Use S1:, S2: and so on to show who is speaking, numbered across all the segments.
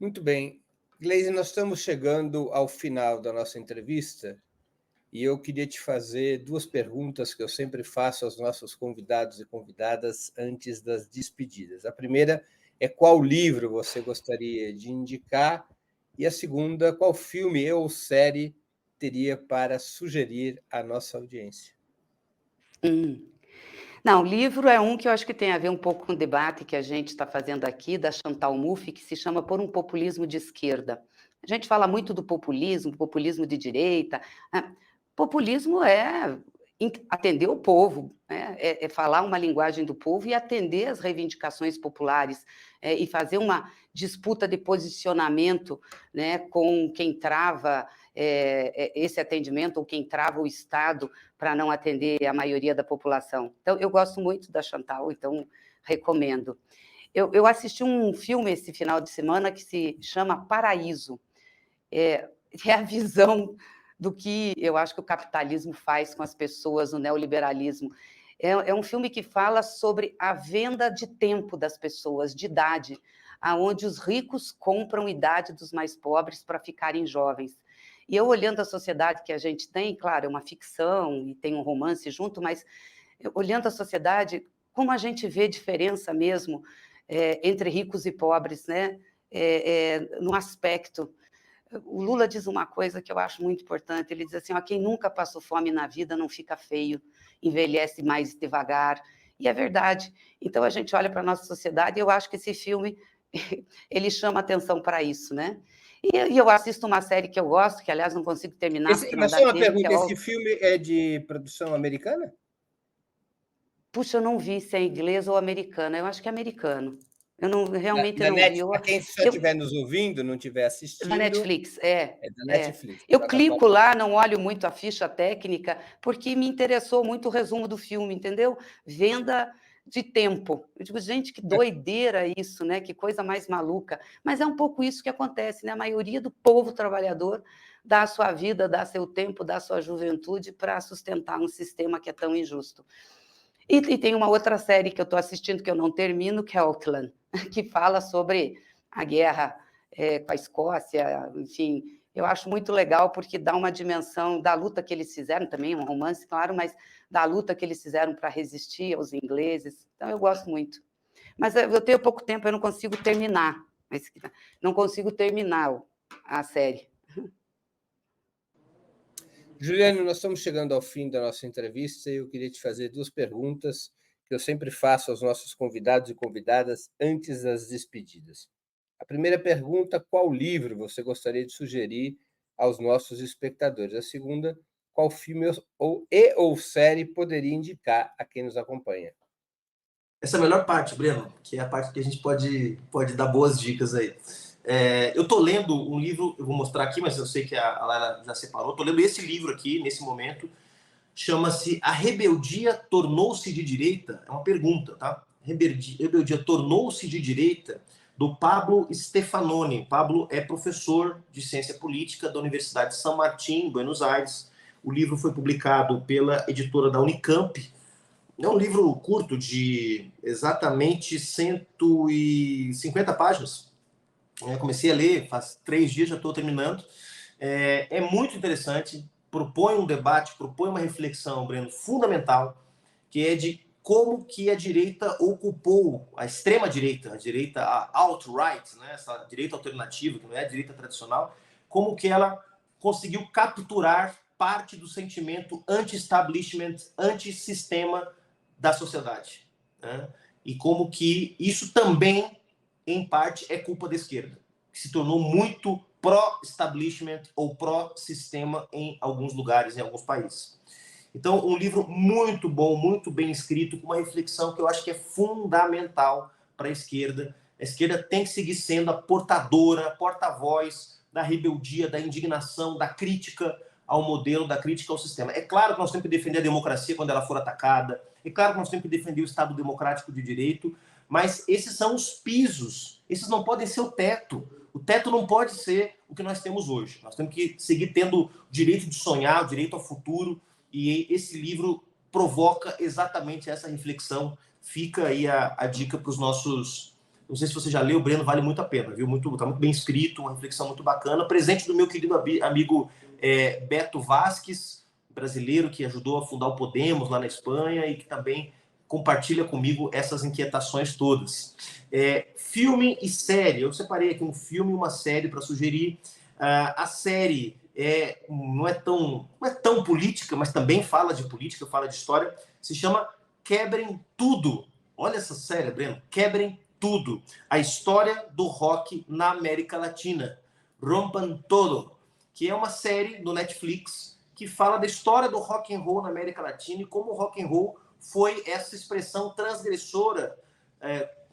S1: Muito bem. Gleise, nós estamos chegando ao final da nossa entrevista e eu queria te fazer duas perguntas que eu sempre faço aos nossos convidados e convidadas antes das despedidas. A primeira é qual livro você gostaria de indicar e a segunda, qual filme ou série teria para sugerir à nossa audiência?
S2: Hum. Não, livro é um que eu acho que tem a ver um pouco com o debate que a gente está fazendo aqui, da Chantal Mouffe, que se chama Por um Populismo de Esquerda. A gente fala muito do populismo de direita. Populismo é atender o povo, né? É falar uma linguagem do povo e atender as reivindicações populares, e fazer uma disputa de posicionamento, né, com quem trava esse atendimento ou quem trava o Estado para não atender a maioria da população. Então, eu gosto muito da Chantal, então recomendo. Eu assisti um filme esse final de semana que se chama Paraíso. É a visão do que eu acho que o capitalismo faz com as pessoas, o neoliberalismo. É um filme que fala sobre a venda de tempo das pessoas, de idade, aonde os ricos compram idade dos mais pobres para ficarem jovens. E eu olhando a sociedade que a gente tem, claro, é uma ficção e tem um romance junto, mas olhando a sociedade, como a gente vê diferença mesmo entre ricos e pobres, né? No aspecto. O Lula diz uma coisa que eu acho muito importante, ele diz assim, ó, quem nunca passou fome na vida não fica feio, envelhece mais devagar, e é verdade. Então, a gente olha para a nossa sociedade e eu acho que esse filme, ele chama atenção para isso, né? E eu assisto uma série que eu gosto, que, aliás, não consigo terminar porque não
S1: Mas
S2: dá
S1: só uma
S2: tempo, que é
S1: pergunta, esse filme é de produção americana?
S2: Puxa, eu não vi se é inglês ou americano, eu acho que é americano. Realmente eu
S1: Da
S2: não vi.
S1: Net, para quem só estiver nos ouvindo, não estiver
S2: Da
S1: assistindo,
S2: Netflix,
S1: é da
S2: é.
S1: Netflix,
S2: Eu clico
S1: plataforma.
S2: lá, não olho muito a ficha técnica, porque me interessou muito o resumo do filme, entendeu? Venda de tempo. Eu digo, gente, que doideira isso, né? Que coisa mais maluca. Mas é um pouco isso que acontece, né? A maioria do povo trabalhador dá a sua vida, dá seu tempo, dá a sua juventude para sustentar um sistema que é tão injusto. E tem uma outra série que eu estou assistindo que eu não termino, que é Outland, que fala sobre a guerra com a Escócia, enfim. Eu acho muito legal porque dá uma dimensão da luta que eles fizeram, também um romance, claro, mas da luta que eles fizeram para resistir aos ingleses. Então, eu gosto muito. Mas eu tenho pouco tempo, eu não consigo terminar. Não consigo terminar a série.
S1: Juliano, nós estamos chegando ao fim da nossa entrevista e eu queria te fazer duas perguntas que eu sempre faço aos nossos convidados e convidadas antes das despedidas. A primeira pergunta, qual livro você gostaria de sugerir aos nossos espectadores? A segunda, qual filme ou série poderia indicar a quem nos acompanha?
S3: Essa é a melhor parte, Breno, que é a parte que a gente pode dar boas dicas aí. Eu estou lendo um livro, eu vou mostrar aqui, mas eu sei que a Lara já separou. Estou lendo esse livro aqui, nesse momento, chama-se A Rebeldia Tornou-se de Direita? É uma pergunta, tá? Rebeldia Tornou-se de Direita, do Pablo Stefanoni. Pablo é professor de ciência política da Universidade de San Martín, em Buenos Aires. O livro foi publicado pela editora da Unicamp. É um livro curto, de exatamente 150 páginas. Eu comecei a ler faz 3 dias, já estou terminando. É muito interessante, propõe um debate, propõe uma reflexão, Breno, fundamental, que é de como que a direita ocupou, a extrema-direita, a direita alt-right, né, essa direita alternativa, que não é a direita tradicional, como que ela conseguiu capturar parte do sentimento anti-establishment, anti-sistema da sociedade, né? E como que isso também, em parte, é culpa da esquerda, que se tornou muito pró-establishment ou pró-sistema em alguns lugares, em alguns países. Então, um livro muito bom, muito bem escrito, com uma reflexão que eu acho que é fundamental para a esquerda. A esquerda tem que seguir sendo a portadora, a porta-voz da rebeldia, da indignação, da crítica ao modelo, da crítica ao sistema. É claro que nós temos que defender a democracia quando ela for atacada, é claro que nós temos que defender o Estado democrático de direito, mas esses são os pisos, esses não podem ser o teto. O teto não pode ser o que nós temos hoje. Nós temos que seguir tendo o direito de sonhar, o direito ao futuro, e esse livro provoca exatamente essa reflexão. Fica aí a dica para os nossos Não sei se você já leu, Breno, vale muito a pena, viu? Tá muito bem escrito, uma reflexão muito bacana. Presente do meu querido amigo Beto Vasques, brasileiro que ajudou a fundar o Podemos lá na Espanha e que também compartilha comigo essas inquietações todas. Filme e série. Eu separei aqui um filme e uma série para sugerir. A série não é tão política, mas também fala de política, fala de história. Se chama Quebrem Tudo. Olha essa série, Breno. Quebrem Tudo. A história do rock na América Latina. Rompan Todo. Que é uma série do Netflix que fala da história do rock and roll na América Latina e como o rock and roll foi essa expressão transgressora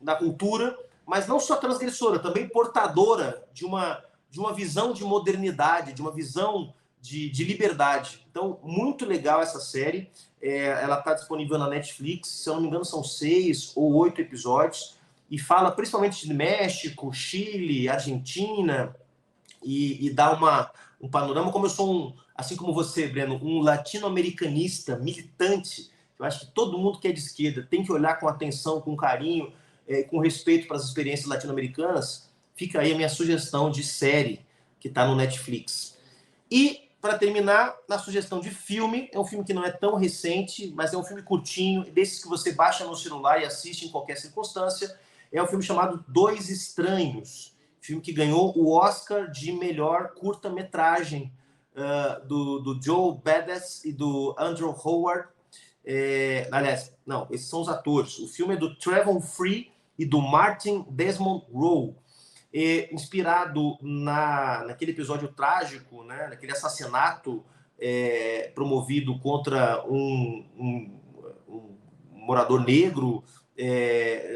S3: da cultura, mas não só transgressora, também portadora de uma visão de modernidade, de uma visão de liberdade. Então, muito legal essa série. Ela está disponível na Netflix, se eu não me engano são 6 ou 8 episódios, e fala principalmente de México, Chile, Argentina, e dá um panorama. Como eu sou, assim como você, Breno, um latino-americanista militante, eu acho que todo mundo que é de esquerda tem que olhar com atenção, com carinho, com respeito para as experiências latino-americanas. Fica aí a minha sugestão de série que está no Netflix. E, para terminar, na sugestão de filme, é um filme que não é tão recente, mas é um filme curtinho, desses que você baixa no celular e assiste em qualquer circunstância. É um filme chamado Dois Estranhos, filme que ganhou o Oscar de melhor curta-metragem do Joe Badass e do Andrew Howard. Aliás, não, esses são os atores. O filme é do Trevor Free e do Martin Desmond Rowe. Inspirado naquele episódio trágico, né, naquele assassinato promovido contra um morador negro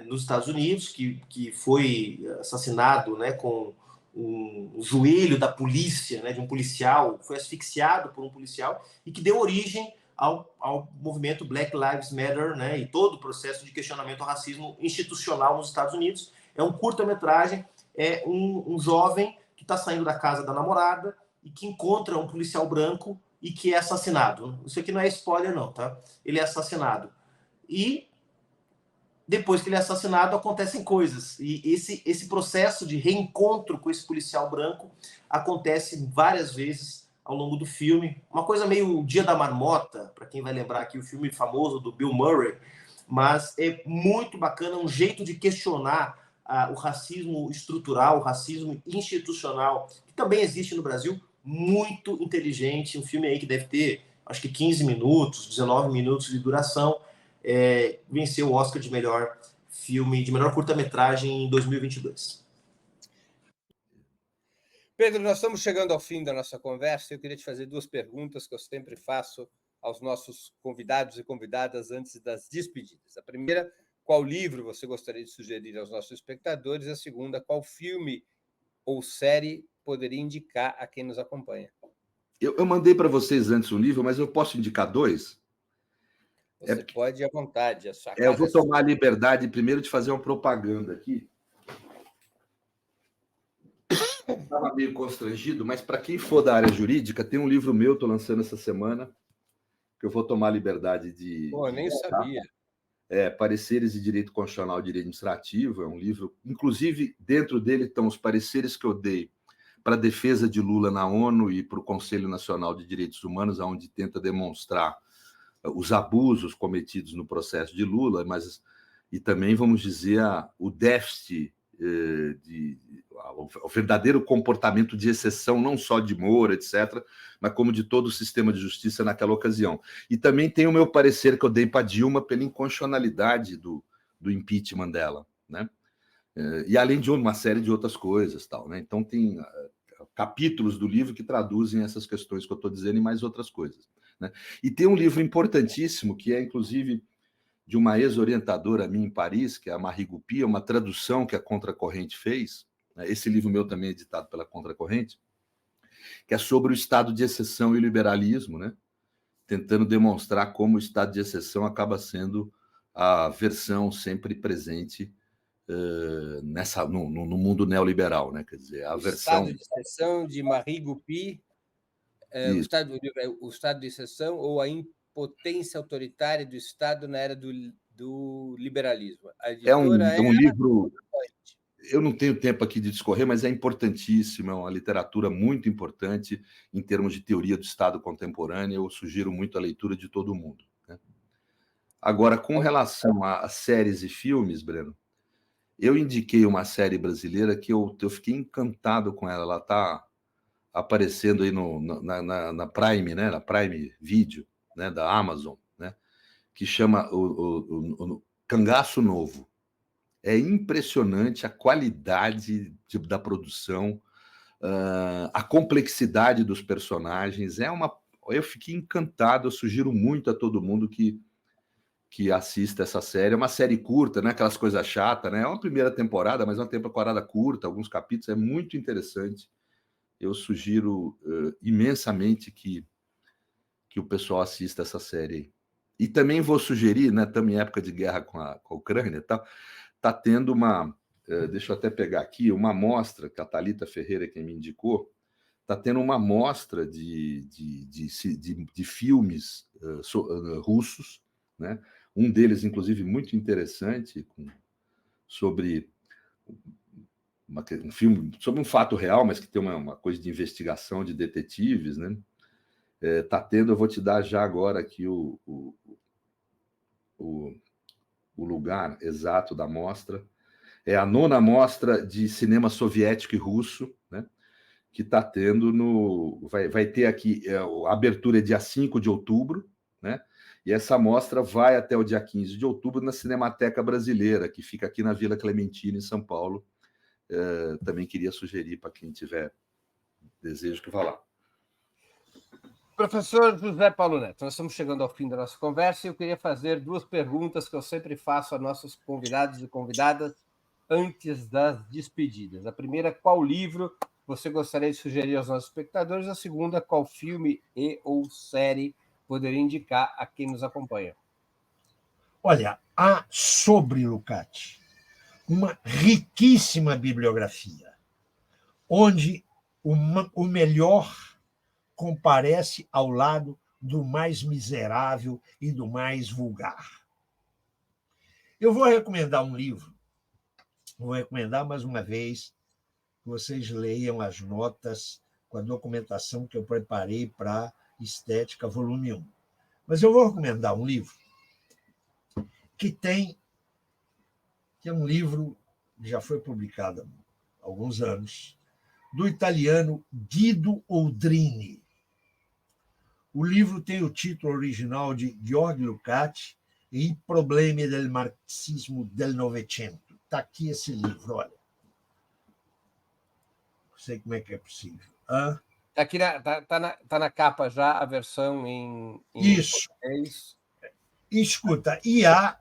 S3: nos Estados Unidos, que foi assassinado, né, com o joelho da polícia, né, de um policial, foi asfixiado por um policial, e que deu origem ao movimento Black Lives Matter, né, e todo o processo de questionamento ao racismo institucional nos Estados Unidos. É um curta-metragem. É um jovem que está saindo da casa da namorada e que encontra um policial branco e que é assassinado. Isso aqui não é spoiler, não, tá? Ele é assassinado. E depois que ele é assassinado, acontecem coisas. E esse processo de reencontro com esse policial branco acontece várias vezes ao longo do filme. Uma coisa meio Dia da Marmota, para quem vai lembrar aqui o filme famoso do Bill Murray, mas é muito bacana, um jeito de questionar o racismo estrutural, o racismo institucional, que também existe no Brasil, muito inteligente. Um filme aí que deve ter, acho que 15 minutos, 19 minutos de duração. Venceu o Oscar de melhor filme, de melhor curta-metragem em 2022.
S1: Pedro, nós estamos chegando ao fim da nossa conversa. Eu queria te fazer 2 perguntas que eu sempre faço aos nossos convidados e convidadas antes das despedidas. A primeira: qual livro você gostaria de sugerir aos nossos espectadores? A segunda: qual filme ou série poderia indicar a quem nos acompanha?
S4: Eu mandei para vocês antes um livro, mas eu posso indicar 2?
S1: Você pode ir à vontade.
S4: Eu vou tomar a liberdade primeiro de fazer uma propaganda aqui. Estava meio constrangido, mas para quem for da área jurídica, tem um livro meu, estou lançando essa semana, que eu vou tomar a liberdade de...
S1: Pô, nem sabia.
S4: Pareceres de Direito Constitucional e Direito Administrativo. É um livro, inclusive, dentro dele estão os pareceres que eu dei para a defesa de Lula na ONU e para o Conselho Nacional de Direitos Humanos, onde tenta demonstrar os abusos cometidos no processo de Lula, e também, vamos dizer, o déficit, o verdadeiro comportamento de exceção, não só de Moura, etc., mas como de todo o sistema de justiça naquela ocasião. E também tem o meu parecer que eu dei para Dilma pela inconstitucionalidade do impeachment dela, né? E além de uma série de outras coisas, tal, né? Então tem capítulos do livro que traduzem essas questões que eu estou dizendo e mais outras coisas, né? E tem um livro importantíssimo que é, inclusive, de uma ex-orientadora minha em Paris, que é a Marie Goupil, uma tradução que a Contracorrente fez. Esse livro meu também é editado pela Contracorrente, que é sobre o estado de exceção e o liberalismo, né? Tentando demonstrar como o estado de exceção acaba sendo a versão sempre presente no mundo neoliberal, né? Quer dizer, a versão...
S1: Estado de exceção de Marie Goupil, o estado de exceção ou a impotência autoritária do Estado na era do liberalismo. A
S4: é um livro... eu não tenho tempo aqui de discorrer, mas é importantíssimo, é uma literatura muito importante em termos de teoria do Estado contemporâneo. Eu sugiro muito a leitura de todo mundo, né? Agora, com relação a séries e filmes, Breno, eu indiquei uma série brasileira que eu fiquei encantado com ela. Ela está aparecendo aí na Prime, né? Na Prime Video, né? Da Amazon, né? Que chama o Cangaço Novo. É impressionante a qualidade da produção, a complexidade dos personagens. Eu fiquei encantado. Eu sugiro muito a todo mundo que assista essa série. É uma série curta, não é aquelas coisas chatas, né? É uma primeira temporada, mas é uma temporada curta, alguns capítulos. É muito interessante. Eu sugiro imensamente que o pessoal assista essa série aí. E também vou sugerir, né? Estamos em época de guerra com a Ucrânia e tal. Está tendo deixa eu até pegar aqui, uma mostra que a Thalita Ferreira, quem me indicou, está tendo uma mostra de filmes russos, né? Um deles, inclusive, muito interessante, sobre um filme sobre um fato real, mas que tem uma coisa de investigação de detetives, né? Está tendo, eu vou te dar já agora aqui o lugar exato da mostra. É a 9ª mostra de cinema soviético e russo, né? Que está tendo vai ter aqui, a abertura é dia 5 de outubro, né? E essa mostra vai até o dia 15 de outubro na Cinemateca Brasileira, que fica aqui na Vila Clementina, em São Paulo. Também queria sugerir para quem tiver desejo que vá lá.
S1: Professor José Paulo Neto, nós estamos chegando ao fim da nossa conversa e eu queria fazer 2 perguntas que eu sempre faço a nossos convidados e convidadas antes das despedidas. A primeira, qual livro você gostaria de sugerir aos nossos espectadores? A segunda, qual filme ou série poderia indicar a quem nos acompanha?
S5: Olha, há sobre Lukács uma riquíssima bibliografia, onde o melhor comparece ao lado do mais miserável e do mais vulgar. Eu vou recomendar um livro, vou recomendar mais uma vez que vocês leiam as notas com a documentação que eu preparei para Estética, volume 1. Mas eu vou recomendar um livro que é um livro que já foi publicado há alguns anos, do italiano Guido Oldrini. O livro tem o título original de Georg Lukács e I problemi del marxismo del Novecento. Está aqui esse livro, olha. Não sei como é que é possível.
S1: Está aqui tá na capa já a versão em
S5: Isso.
S1: português.
S5: Escuta, e há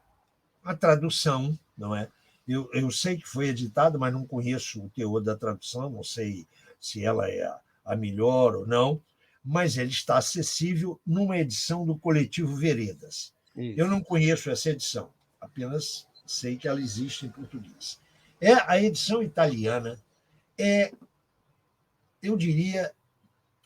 S5: a tradução, não é? Eu sei que foi editado, mas não conheço o teor da tradução, não sei se ela é a melhor ou não, mas ele está acessível numa edição do Coletivo Veredas. Isso. Eu não conheço essa edição, apenas sei que ela existe em português. A edição italiana eu diria,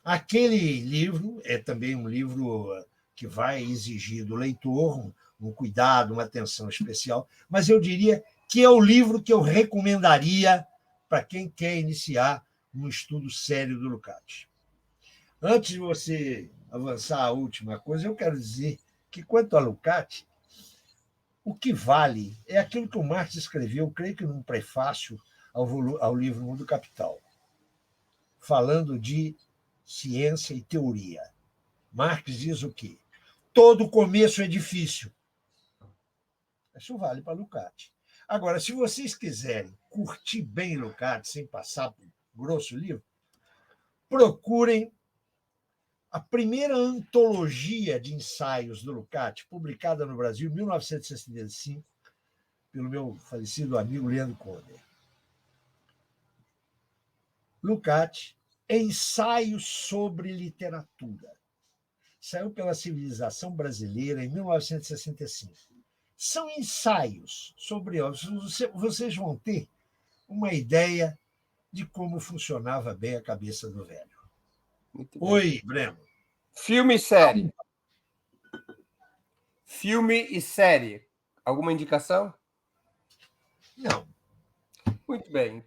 S5: aquele livro é também um livro que vai exigir do leitor um cuidado, uma atenção especial, mas eu diria que é o livro que eu recomendaria para quem quer iniciar um estudo sério do Lukács. Antes de você avançar a última coisa, eu quero dizer que, quanto a Lukács, o que vale é aquilo que o Marx escreveu, creio que num prefácio ao livro Mundo Capital, falando de ciência e teoria. Marx diz o quê? Todo começo é difícil. Isso vale para Lukács. Agora, se vocês quiserem curtir bem Lukács, sem passar por grosso livro, procurem a primeira antologia de ensaios do Lukács, publicada no Brasil em 1965, pelo meu falecido amigo Leandro Conde. Lukács, Ensaios sobre Literatura. Saiu pela Civilização Brasileira em 1965. São ensaios sobre obras. Vocês vão ter uma ideia de como funcionava bem a cabeça do velho. Oi, Breno.
S1: Filme e série. Filme e série. Alguma indicação?
S5: Não.
S1: Muito bem.